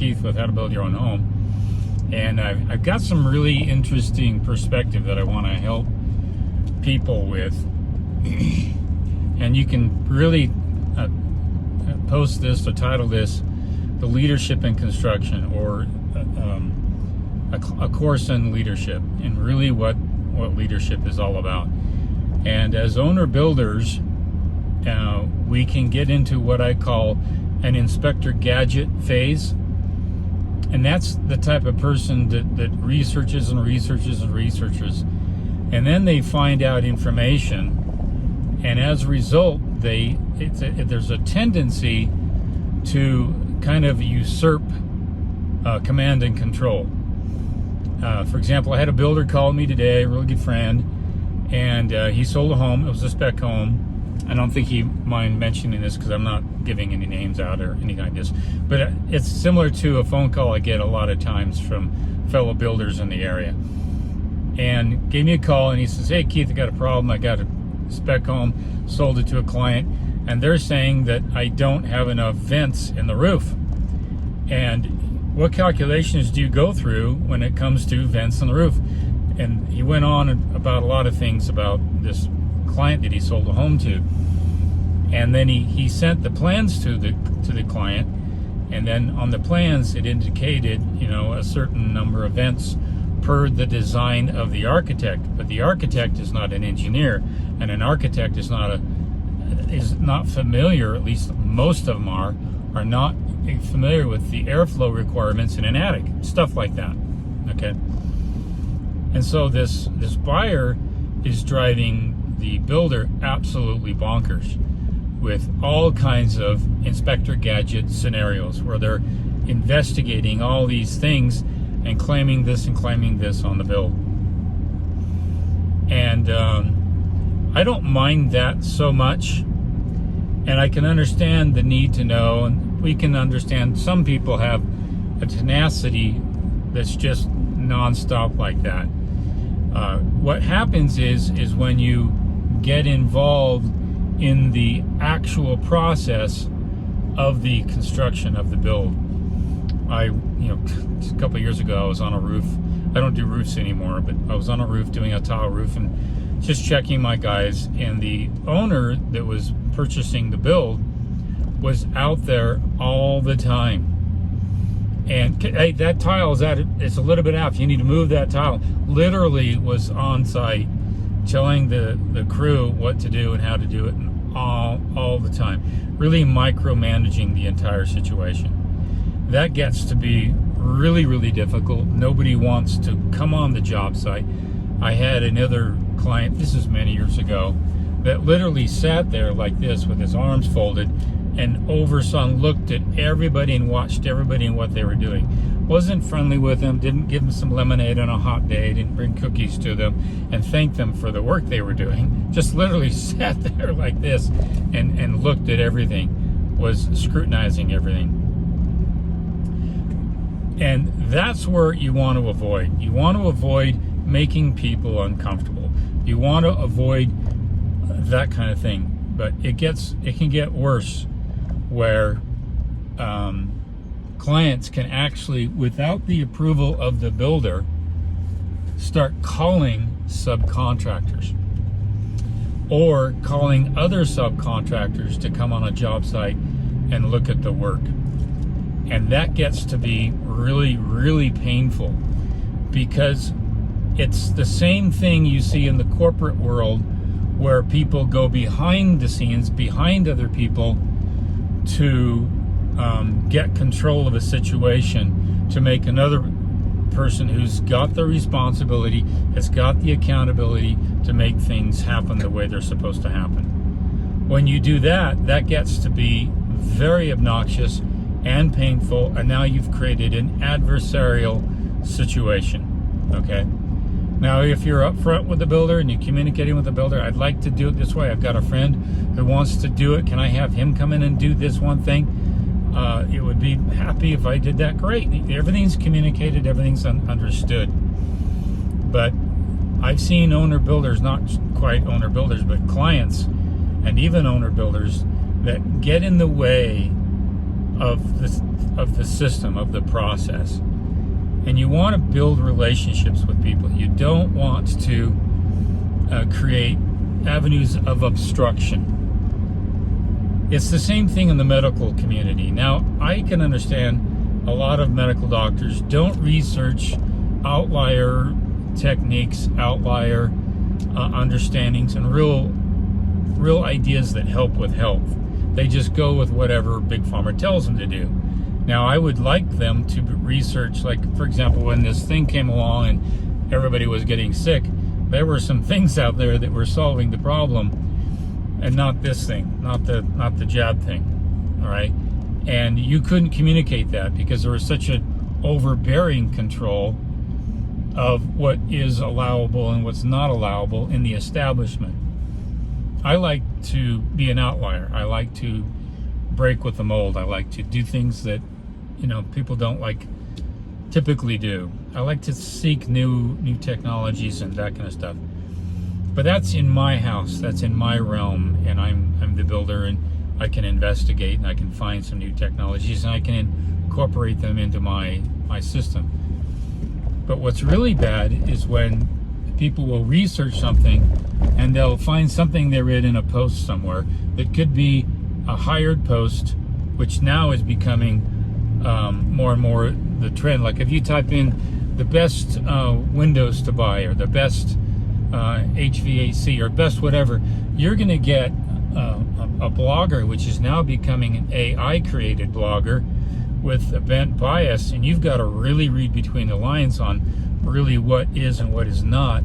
Keith with How to Build Your Own Home, and I've got some really interesting perspective that I want to help people with. And you can really post this or title this The Leadership in Construction, or a course in leadership, and really what leadership is all about. And as owner builders, we can get into what I call an inspector gadget phase. And that's the type of person that researches and researches and researches. And then they find out information. And as a result, there's a tendency to kind of usurp command and control. For example, I had a builder call me today, a really good friend, and he sold a home. It was a spec home. I don't think he mind mentioning this because I'm not giving any names out or anything like this. But it's similar to a phone call I get a lot of times from fellow builders in the area. And gave me a call, and he says, "Hey, Keith, I got a problem. I got a spec home, sold it to a client, and they're saying that I don't have enough vents in the roof. And what calculations do you go through when it comes to vents in the roof?" And he went on about a lot of things about this client that he sold a home to. And then he sent the plans to the client, and then on the plans it indicated, a certain number of vents per the design of the architect. But the architect is not an engineer, and an architect is not familiar, at least most of them are not familiar with the airflow requirements in an attic, stuff like that. Okay. And so this buyer is driving the builder absolutely bonkers with all kinds of inspector gadget scenarios where they're investigating all these things and claiming this on the bill. And I don't mind that so much, and I can understand the need to know, and we can understand some people have a tenacity that's just nonstop like that. What happens is when you get involved in the actual process of the construction of the build. A couple of years ago, I was on a roof. I don't do roofs anymore, but I was on a roof doing a tile roof and just checking my guys. And the owner that was purchasing the build was out there all the time. And hey, that tile it's a little bit off. You need to move that tile. Literally was on site, telling the crew what to do and how to do it, and all the time, really micromanaging the entire situation. That gets to be really, really difficult. Nobody wants to come on the job site. I had another client, this is many years ago, that literally sat there like this with his arms folded and looked at everybody and watched everybody and what they were doing. Wasn't friendly with them, didn't give them some lemonade on a hot day, didn't bring cookies to them and thank them for the work they were doing. Just literally sat there like this and looked at everything, was scrutinizing everything. And that's where you want to avoid. You want to avoid making people uncomfortable. You want to avoid that kind of thing. But it can get worse, where clients can actually, without the approval of the builder, start calling subcontractors or calling other subcontractors to come on a job site and look at the work. And that gets to be really, really painful, because it's the same thing you see in the corporate world, where people go behind the scenes, behind other people, to get control of a situation, to make another person who's got the responsibility, has got the accountability to make things happen the way they're supposed to happen. When you do that, that gets to be very obnoxious and painful, and now you've created an adversarial situation, okay? Now, if you're upfront with the builder and you're communicating with the builder, I'd like to do it this way. I've got a friend who wants to do it. Can I have him come in and do this one thing? It would be happy if I did that. Great. Everything's communicated. Everything's understood. But I've seen owner builders, not quite owner builders, but clients and even owner builders that get in the way of the system, of the process. And you want to build relationships with people. You don't want to create avenues of obstruction. It's the same thing in the medical community. Now, I can understand a lot of medical doctors don't research outlier techniques, outlier understandings, and real ideas that help with health. They just go with whatever Big Pharma tells them to do. Now, I would like them to research, like, for example, when this thing came along and everybody was getting sick, there were some things out there that were solving the problem, and not this thing, not the jab thing, all right? And you couldn't communicate that because there was such an overbearing control of what is allowable and what's not allowable in the establishment. I like to be an outlier. I like to break with the mold. I like to do things that, people don't typically do. I like to seek new technologies and that kind of stuff. But that's in my house, that's in my realm, and I'm the builder, and I can investigate and I can find some new technologies and I can incorporate them into my system. But what's really bad is when people will research something and they'll find something they read in a post somewhere that could be a hired post, which now is becoming more and more the trend. Like if you type in the best windows to buy, or the best HVAC, or best whatever, you're going to get a blogger, which is now becoming an AI created blogger with a bent bias, and you've got to really read between the lines on really what is and what is not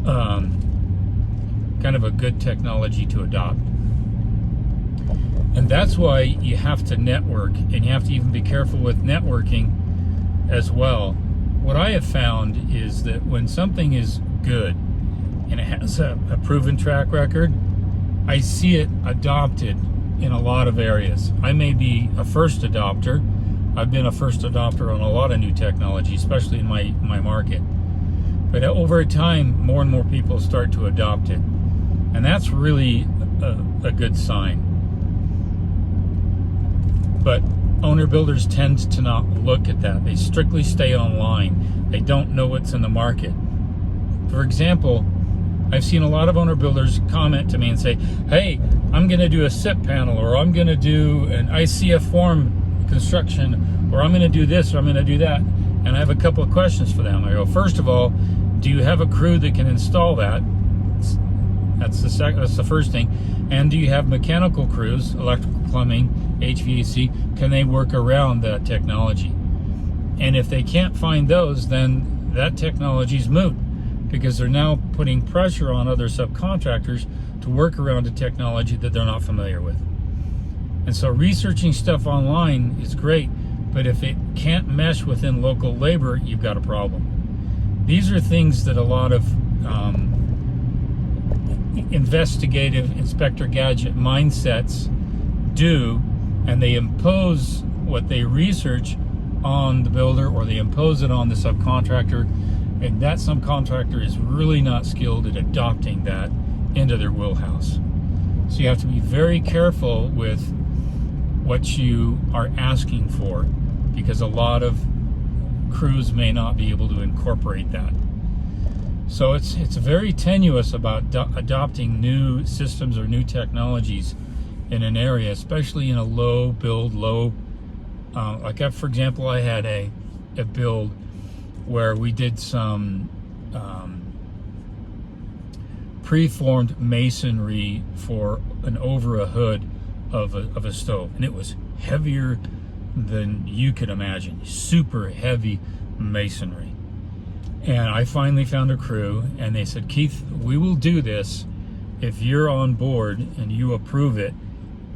kind of a good technology to adopt. And that's why you have to network, and you have to even be careful with networking as well. What I have found is that when something is good and it has a proven track record, I see it adopted in a lot of areas. I may be a first adopter. I've been a first adopter on a lot of new technology, especially in my market. But over time, more and more people start to adopt it. And that's really a good sign. But owner builders tend to not look at that. They strictly stay online. They don't know what's in the market. For example, I've seen a lot of owner builders comment to me and say, hey, I'm going to do a SIP panel, or I'm going to do an ICF form construction, or I'm going to do this, or I'm going to do that. And I have a couple of questions for them. I go, first of all, do you have a crew that can install that? That's the first thing. And do you have mechanical crews, electrical, plumbing, HVAC? Can they work around that technology? And if they can't find those, then that technology is moot, because they're now putting pressure on other subcontractors to work around a technology that they're not familiar with. And so researching stuff online is great, but if it can't mesh within local labor, you've got a problem. These are things that a lot of investigative Inspector Gadget mindsets do, and they impose what they research on the builder, or they impose it on the subcontractor, and that subcontractor is really not skilled at adopting that into their wheelhouse. So you have to be very careful with what you are asking for, because a lot of crews may not be able to incorporate that. So it's very tenuous about adopting new systems or new technologies in an area, especially in a low build, for example, I had a build where we did some preformed masonry for over a hood of a stove, and it was heavier than you could imagine, super heavy masonry. And I finally found a crew, and they said, Keith, we will do this if you're on board and you approve it,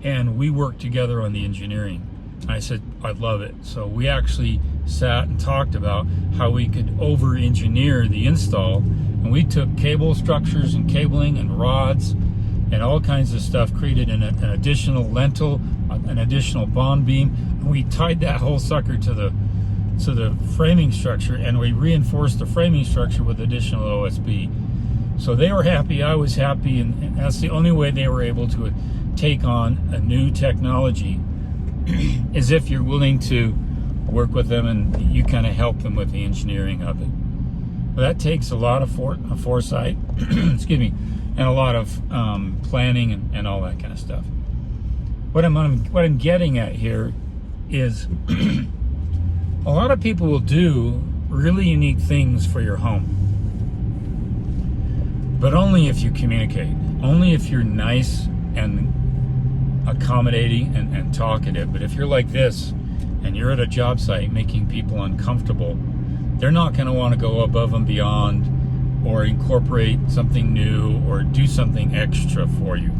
and we work together on the engineering. I said, I'd love it. So we actually sat and talked about how we could over-engineer the install, and we took cable structures and cabling and rods and all kinds of stuff, created an additional lintel, an additional bond beam, and we tied that whole sucker to the framing structure, and we reinforced the framing structure with additional OSB. So they were happy, I was happy, and that's the only way they were able to take on a new technology as if you're willing to work with them and you kind of help them with the engineering of it. Well, that takes a lot of foresight, excuse me, and a lot of planning and all that kind of stuff. What I'm getting at here is a lot of people will do really unique things for your home, but only if you communicate, only if you're nice and accommodating and talkative. But if you're like this and you're at a job site making people uncomfortable, they're not going to want to go above and beyond or incorporate something new or do something extra for you.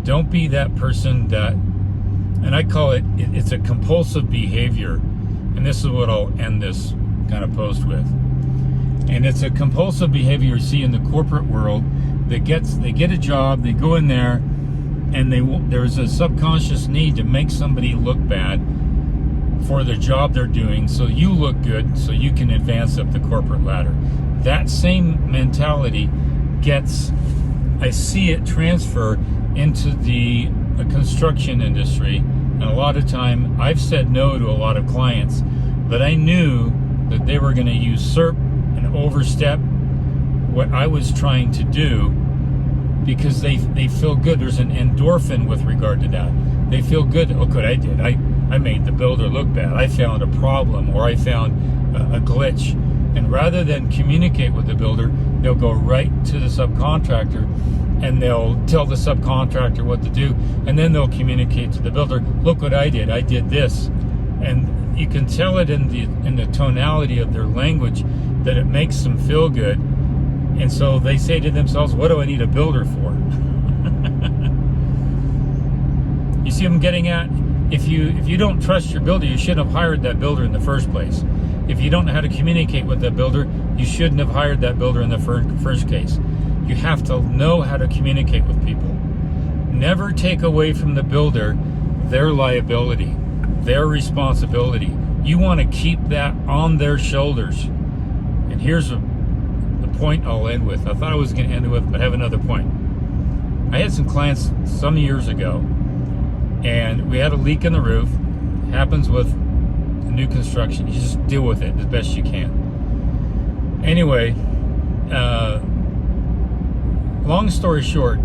Don't be that person that, and I call it's a compulsive behavior, and this is what I'll end this kind of post with. And it's a compulsive behavior you see in the corporate world that they get a job, they go in there, and there's a subconscious need to make somebody look bad for the job they're doing, so you look good, so you can advance up the corporate ladder. That same mentality I see it transfer into the construction industry. And a lot of time, I've said no to a lot of clients that I knew that they were going to usurp and overstep what I was trying to do, because they feel good. There's an endorphin with regard to that. They feel good. Look what I did. I made the builder look bad. I found a problem, or I found a glitch. And rather than communicate with the builder, they'll go right to the subcontractor and they'll tell the subcontractor what to do. And then they'll communicate to the builder, look what I did. I did this. And you can tell it in the tonality of their language that it makes them feel good. And so they say to themselves, what do I need a builder for? You see what I'm getting at? If you don't trust your builder, you shouldn't have hired that builder in the first place. If you don't know how to communicate with that builder, you shouldn't have hired that builder in the first case. You have to know how to communicate with people. Never take away from the builder their liability, their responsibility. You want to keep that on their shoulders. And here's the point I'll end with. I thought I was going to end it with, but I have another point. I had some clients some years ago, and we had a leak in the roof. It happens with new construction. You just deal with it as best you can. Anyway, long story short,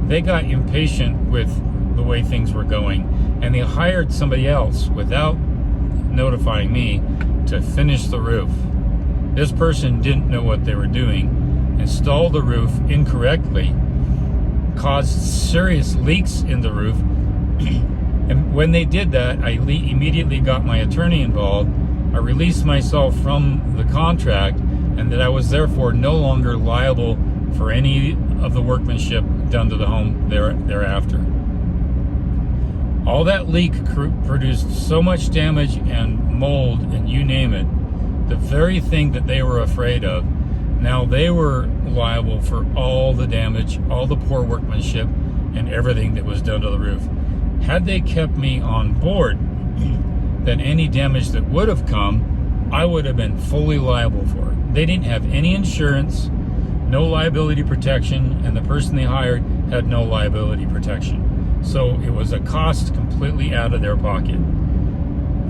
they got impatient with the way things were going, and they hired somebody else without notifying me to finish the roof. This person didn't know what they were doing, installed the roof incorrectly, caused serious leaks in the roof. And when they did that, I immediately got my attorney involved. I released myself from the contract, and that I was therefore no longer liable for any of the workmanship done to the home thereafter. All that leak produced so much damage and mold and you name it, the very thing that they were afraid of. Now they were liable for all the damage, all the poor workmanship, and everything that was done to the roof. Had they kept me on board, then any damage that would have come, I would have been fully liable for it. They didn't have any insurance, no liability protection, and the person they hired had no liability protection. So it was a cost completely out of their pocket.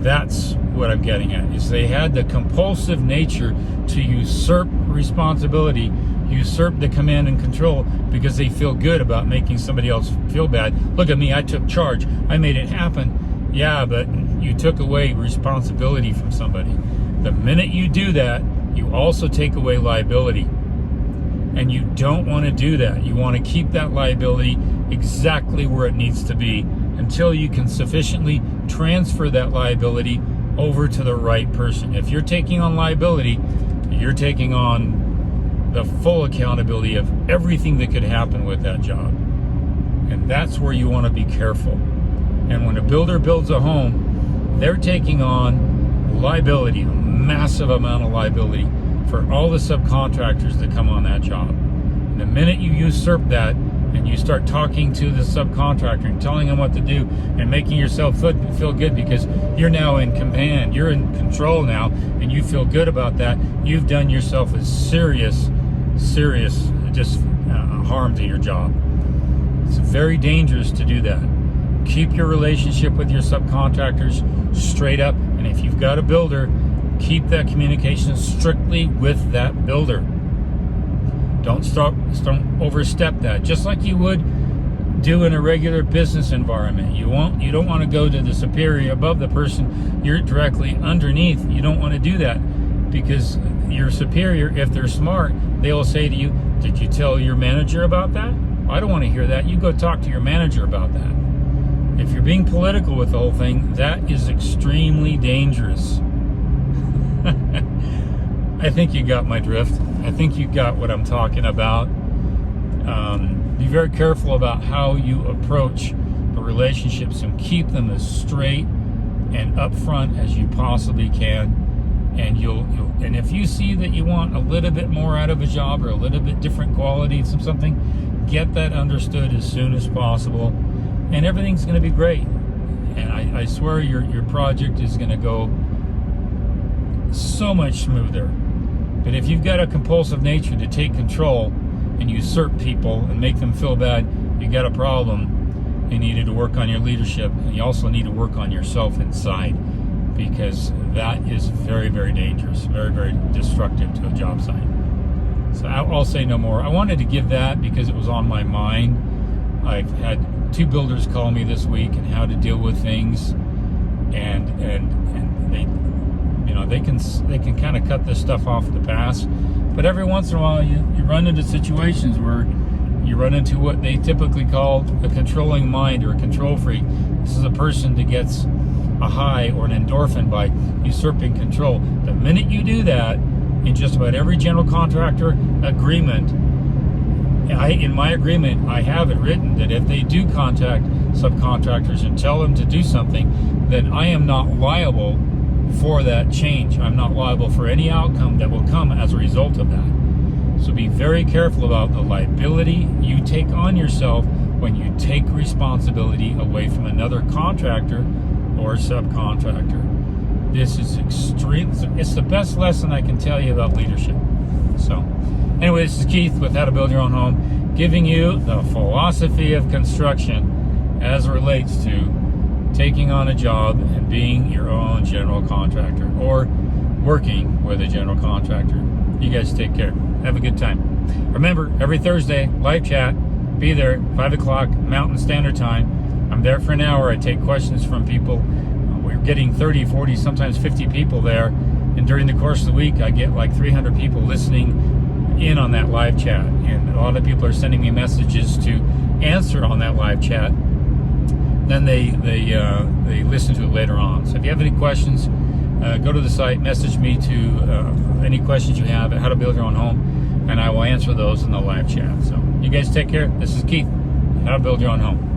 That's what I'm getting at, is they had the compulsive nature to usurp responsibility, usurp the command and control, because they feel good about making somebody else feel bad. Look at me, I took charge, I made it happen. Yeah, but you took away responsibility from somebody. The minute you do that, you also take away liability. And you don't want to do that. You want to keep that liability exactly where it needs to be until you can sufficiently transfer that liability over to the right person. If you're taking on liability, you're taking on the full accountability of everything that could happen with that job. And that's where you want to be careful. And when a builder builds a home, they're taking on liability, a massive amount of liability for all the subcontractors that come on that job. And the minute you usurp that and you start talking to the subcontractor and telling them what to do and making yourself feel good because you're now in command, you're in control now, and you feel good about that, you've done yourself a serious harm to your job. It's very dangerous to do that. Keep your relationship with your subcontractors straight up. And if you've got a builder, keep that communication strictly with that builder. Don't overstep that. Just like you would do in a regular business environment. You don't want to go to the superior above the person you're directly underneath. You don't want to do that, because your superior, if they're smart, they will say to you, did you tell your manager about that? I don't want to hear that. You go talk to your manager about that. If you're being political with the whole thing, that is extremely dangerous. I think you got my drift. I think you got what I'm talking about. Be very careful about how you approach the relationships and keep them as straight and upfront as you possibly can. And and if you see that you want a little bit more out of a job or a little bit different qualities of something, get that understood as soon as possible, and everything's going to be great. And I swear your project is going to go so much smoother. But if you've got a compulsive nature to take control and usurp people and make them feel bad, you got a problem. You need to work on your leadership, and you also need to work on yourself inside, because that is very, very dangerous, very, very destructive to a job site. So I'll say no more. I wanted to give that because it was on my mind. I've had 2 builders call me this week and how to deal with things, and they can kind of cut this stuff off at the pass. But every once in a while, you run into situations where you run into what they typically call a controlling mind or a control freak. This is a person that gets a high or an endorphin by usurping control. The minute you do that, in just about every general contractor agreement, in my agreement, I have it written that if they do contact subcontractors and tell them to do something, then I am not liable for that change. I'm not liable for any outcome that will come as a result of that. So be very careful about the liability you take on yourself when you take responsibility away from another contractor or subcontractor. This is extreme. It's the best lesson I can tell you about leadership. So anyway, this is Keith with How to Build Your Own Home, giving you the philosophy of construction as it relates to taking on a job and being your own general contractor, or working with a general contractor. You guys take care. Have a good time. Remember, every Thursday, live chat. Be there, 5 o'clock Mountain Standard Time. I'm there for an hour. I take questions from people. We're getting 30, 40, sometimes 50 people there. And during the course of the week, I get like 300 people listening in on that live chat. And a lot of people are sending me messages to answer on that live chat. Then they listen to it later on. So if you have any questions, go to the site, message me to any questions you have at How to Build Your Own Home, and I will answer those in the live chat. So you guys take care. This is Keith, How to Build Your Own Home.